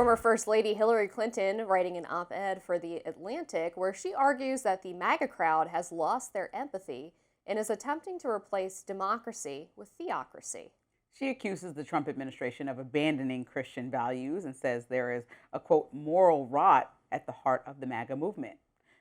former First Lady Hillary Clinton writing an op-ed for The Atlantic where she argues that the MAGA crowd has lost their empathy and is attempting to replace democracy with theocracy. She accuses the Trump administration of abandoning Christian values and says there is a, quote, moral rot at the heart of the MAGA movement.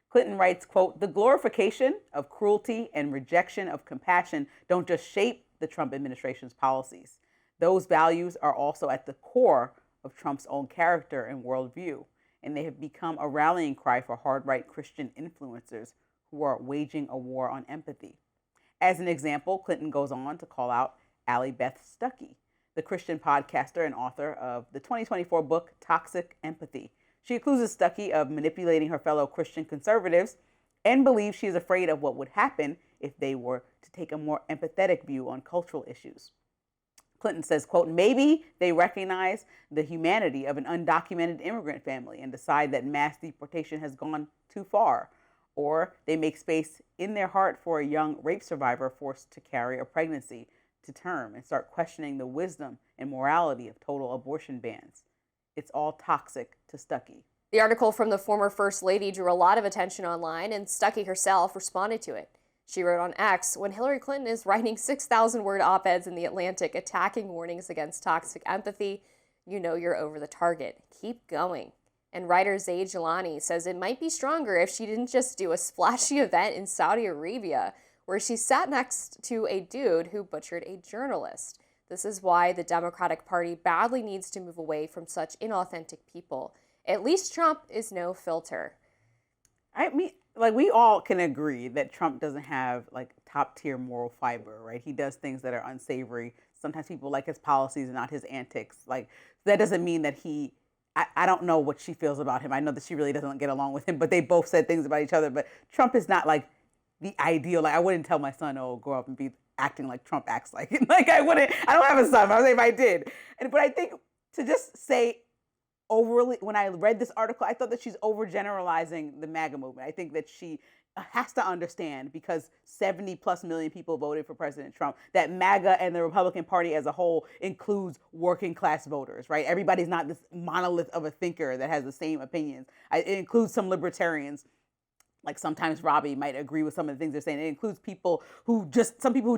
Clinton writes, quote, the glorification of cruelty and rejection of compassion don't just shape the Trump administration's policies. Those values are also at the core of Trump's own character and worldview, and they have become a rallying cry for hard-right Christian influencers who are waging a war on empathy. As an example, Clinton goes on to call out Allie Beth Stuckey, the Christian podcaster and author of the 2024 book Toxic Empathy. She accuses Stuckey of manipulating her fellow Christian conservatives and believes she is afraid of what would happen if they were to take a more empathetic view on cultural issues. Clinton says, quote, maybe they recognize the humanity of an undocumented immigrant family and decide that mass deportation has gone too far, or they make space in their heart for a young rape survivor forced to carry a pregnancy to term and start questioning the wisdom and morality of total abortion bans. It's all toxic to Stuckey. The article from the former First Lady drew a lot of attention online, and Stuckey herself responded to it. She wrote on X, when Hillary Clinton is writing 6,000-word op-eds in The Atlantic attacking warnings against toxic empathy, you know you're over the target. Keep going. And writer Zaid Jilani says it might be stronger if she didn't just do a splashy event in Saudi Arabia where she sat next to a dude who butchered a journalist. This is why the Democratic Party badly needs to move away from such inauthentic people. At least Trump is no filter. I mean, like, we all can agree that Trump doesn't have like top tier moral fiber, right? He does things that are unsavory. Sometimes people like his policies and not his antics. Like, that doesn't mean that I don't know what she feels about him. I know that she really doesn't get along with him, but they both said things about each other. But Trump is not like the ideal. Like, I wouldn't tell my son, oh, grow up and be acting like Trump acts like. Like, I don't have a son. I would say if I did. But I think to just say overly, when I read this article, I thought that she's overgeneralizing the MAGA movement. I think that she has to understand, because 70 plus million people voted for President Trump, that MAGA and the Republican Party as a whole includes working class voters, right? Everybody's not this monolith of a thinker that has the same opinions. It includes some libertarians. Like, sometimes Robbie might agree with some of the things they're saying. It includes some people who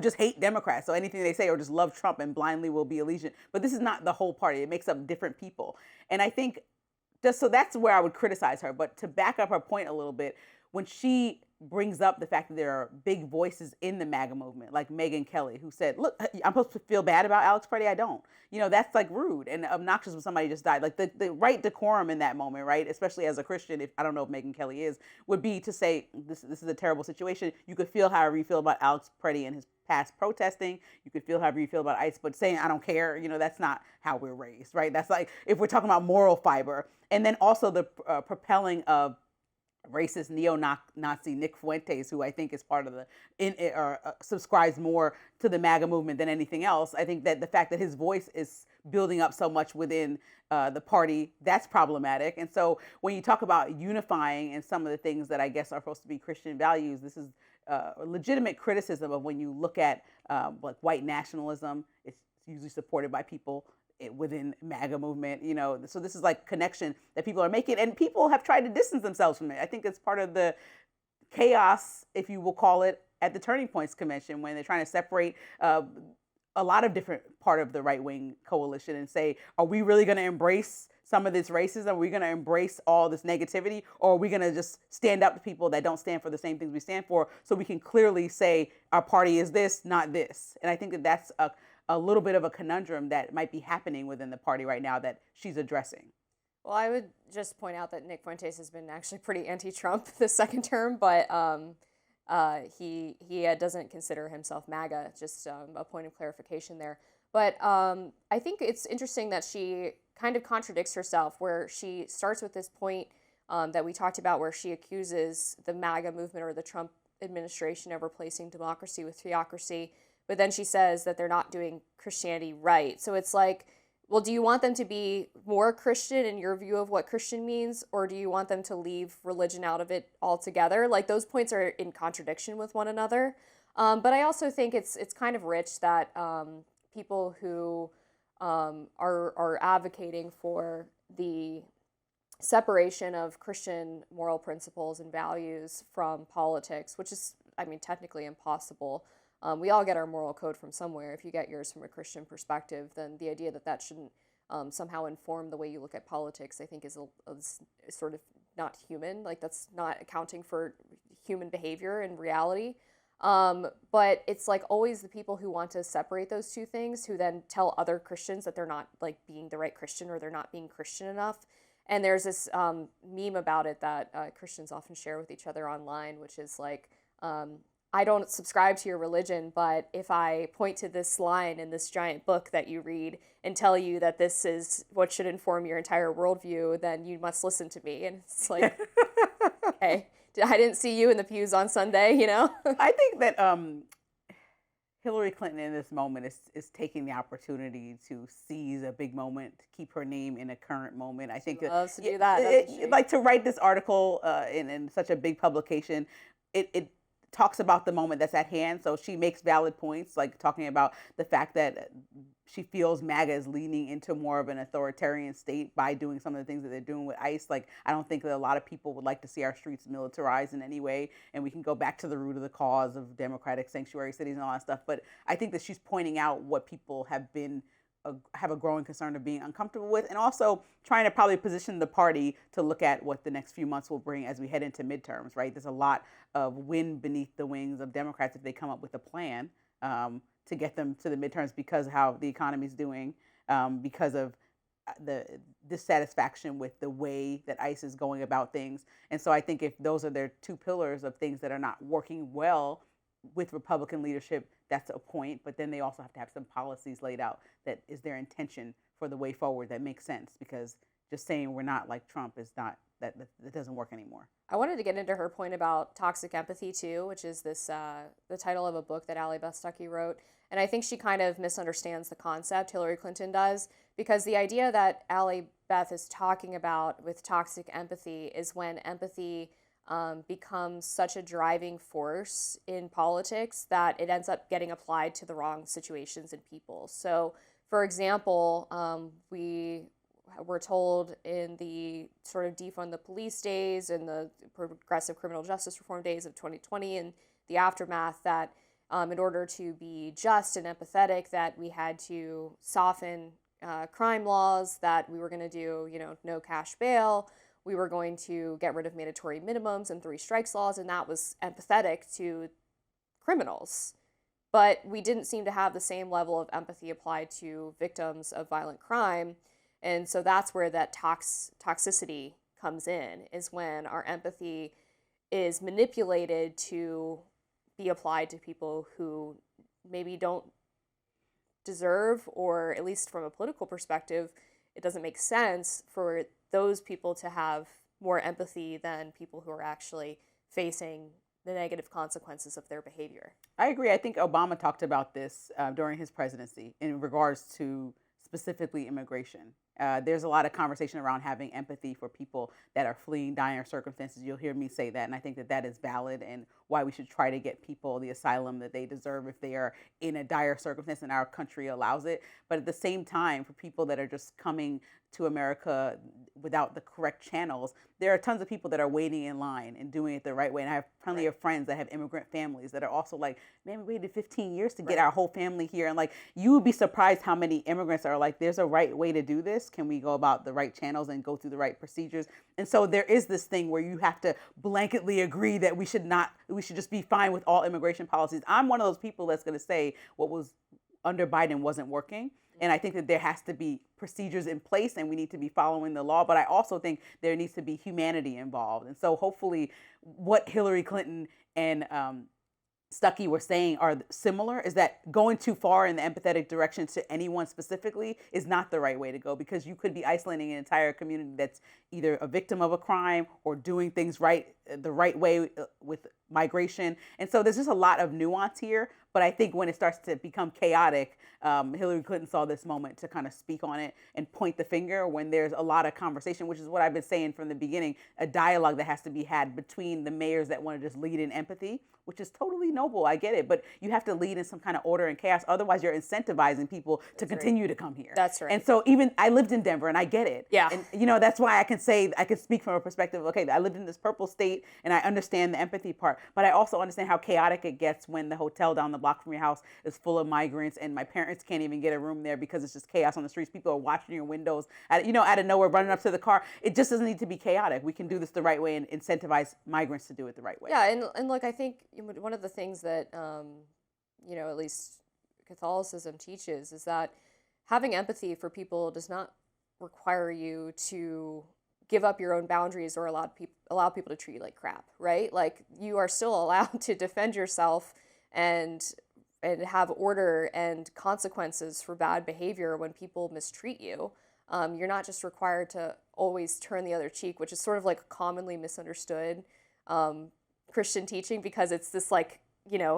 just hate Democrats. So anything they say, or just love Trump and blindly will be allegiant. But this is not the whole party. It makes up different people. And I think so that's where I would criticize her. But to back up her point a little bit, when she brings up the fact that there are big voices in the MAGA movement, like Megyn Kelly, who said, look, I'm supposed to feel bad about Alex Preddy. I don't. That's like rude and obnoxious when somebody just died. Like, the right decorum in that moment, right, especially as a Christian, if I don't know if Megyn Kelly is, would be to say, this is a terrible situation. You could feel however you feel about Alex Preddy and his past protesting. You could feel however you feel about ICE, but saying I don't care, that's not how we're raised, right? That's like, if we're talking about moral fiber. And then also the propelling of racist neo-Nazi Nick Fuentes, who I think is part of subscribes more to the MAGA movement than anything else. I think that the fact that his voice is building up so much within the party, that's problematic. And so when you talk about unifying and some of the things that I guess are supposed to be Christian values, this is a legitimate criticism of when you look at like white nationalism. It's usually supported by people within MAGA movement, so this is like connection that people are making, and people have tried to distance themselves from it. I think it's part of the chaos, if you will call it, at the Turning Points Convention, when they're trying to separate a lot of different part of the right-wing coalition and say, are we really going to embrace some of this racism? Are we going to embrace all this negativity? Or are we going to just stand up to people that don't stand for the same things we stand for, so we can clearly say our party is this, not this? And I think that that's a little bit of a conundrum that might be happening within the party right now that she's addressing. Well, I would just point out that Nick Fuentes has been actually pretty anti-Trump this second term, but he doesn't consider himself MAGA, just a point of clarification there. But I think it's interesting that she kind of contradicts herself, where she starts with this point that we talked about, where she accuses the MAGA movement or the Trump administration of replacing democracy with theocracy. But then she says that they're not doing Christianity right. So it's like, well, do you want them to be more Christian in your view of what Christian means? Or do you want them to leave religion out of it altogether? Like, those points are in contradiction with one another. But I also think it's kind of rich that people who are advocating for the separation of Christian moral principles and values from politics, which is, I mean, technically impossible. We all get our moral code from somewhere. If you get yours from a Christian perspective, then the idea that that shouldn't somehow inform the way you look at politics, I think, is sort of not human. Like, that's not accounting for human behavior in reality. But it's like always the people who want to separate those two things who then tell other Christians that they're not like being the right Christian or they're not being Christian enough. And there's this meme about it that Christians often share with each other online, which is like, I don't subscribe to your religion, but if I point to this line in this giant book that you read and tell you that this is what should inform your entire worldview, then you must listen to me. And it's like, okay, I didn't see you in the pews on Sunday, you know? I think that Hillary Clinton in this moment is taking the opportunity to seize a big moment, to keep her name in a current moment. I think She loves to do that. like to write this article in such a big publication, it talks about the moment that's at hand. So she makes valid points, like talking about the fact that she feels MAGA is leaning into more of an authoritarian state by doing some of the things that they're doing with ICE. Like, I don't think that a lot of people would like to see our streets militarized in any way. And we can go back to the root of the cause of democratic sanctuary cities and all that stuff. But I think that she's pointing out what people have a growing concern of being uncomfortable with, and also trying to probably position the party to look at what the next few months will bring as we head into midterms, right? There's a lot of wind beneath the wings of Democrats if they come up with a plan to get them to the midterms because of how the economy is doing, because of the dissatisfaction with the way that ICE is going about things. And so I think if those are their two pillars of things that are not working well with Republican leadership, that's a point, but then they also have to have some policies laid out that is their intention for the way forward that makes sense, because just saying we're not like Trump is not, that doesn't work anymore. I wanted to get into her point about toxic empathy too, which is this the title of a book that Allie Beth Stuckey wrote. And I think she kind of misunderstands the concept, Hillary Clinton does, because the idea that Allie Beth is talking about with toxic empathy is when empathy becomes such a driving force in politics that it ends up getting applied to the wrong situations and people. So, for example, we were told in the sort of defund the police days and the progressive criminal justice reform days of 2020 and the aftermath that in order to be just and empathetic, that we had to soften crime laws, that we were going to do, no cash bail. We were going to get rid of mandatory minimums and 3 strikes laws, and that was empathetic to criminals. But we didn't seem to have the same level of empathy applied to victims of violent crime. And so that's where that toxicity comes in, is when our empathy is manipulated to be applied to people who maybe don't deserve, or at least from a political perspective, it doesn't make sense for those people to have more empathy than people who are actually facing the negative consequences of their behavior. I agree. I think Obama talked about this during his presidency in regards to specifically immigration. There's a lot of conversation around having empathy for people that are fleeing dire circumstances. You'll hear me say that, and I think that that is valid, and why we should try to get people the asylum that they deserve if they are in a dire circumstance and our country allows it. But at the same time, for people that are just coming to America without the correct channels, there are tons of people that are waiting in line and doing it the right way. And I have plenty of friends that have immigrant families that are also like, man, we waited 15 years to get our whole family here. And like, you would be surprised how many immigrants are like, there's a right way to do this. Can we go about the right channels and go through the right procedures? And so there is this thing where you have to blanketly agree that we should just be fine with all immigration policies. I'm one of those people that's going to say what was under Biden wasn't working. And I think that there has to be procedures in place and we need to be following the law. But I also think there needs to be humanity involved. And so hopefully what Hillary Clinton and Stuckey were saying are similar, is that going too far in the empathetic direction to anyone specifically is not the right way to go, because you could be isolating an entire community that's either a victim of a crime or doing things the right way with migration. And so there's just a lot of nuance here. But I think when it starts to become chaotic, Hillary Clinton saw this moment to kind of speak on it and point the finger when there's a lot of conversation, which is what I've been saying from the beginning, a dialogue that has to be had between the mayors that want to just lead in empathy, which is totally noble. I get it. But you have to lead in some kind of order and chaos. Otherwise, you're incentivizing people to continue to come here. That's right. And so even I lived in Denver and I get it. Yeah. And, you know, that's why I can say, I can speak from a perspective of, okay, I lived in this purple state and I understand the empathy part. But I also understand how chaotic it gets when the hotel down the block from your house is full of migrants and my parents can't even get a room there because it's just chaos on the streets. People are watching your windows, out of nowhere, running up to the car. It just doesn't need to be chaotic. We can do this the right way and incentivize migrants to do it the right way. Yeah, and look, I think one of the things that, at least Catholicism teaches is that having empathy for people does not require you to give up your own boundaries or allow people to treat you like crap, right? Like, you are still allowed to defend yourself and have order and consequences for bad behavior when people mistreat you. You're not just required to always turn the other cheek, which is sort of like commonly misunderstood Christian teaching, because it's this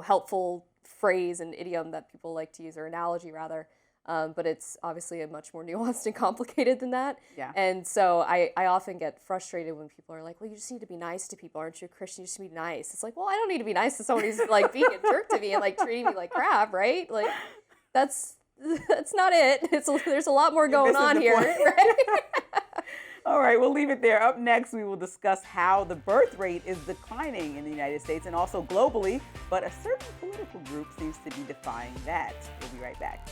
helpful phrase and idiom that people like to use, or analogy rather. But it's obviously a much more nuanced and complicated than that. Yeah. And so I often get frustrated when people are like, well, you just need to be nice to people. Aren't you a Christian? You just need to be nice. It's like, well, I don't need to be nice to someone who's like being a jerk to me and like treating me like crap, right? Like, that's not it. There's a lot more going on here. Right? All right, we'll leave it there. Up next, we will discuss how the birth rate is declining in the United States and also globally, but a certain political group seems to be defying that. We'll be right back.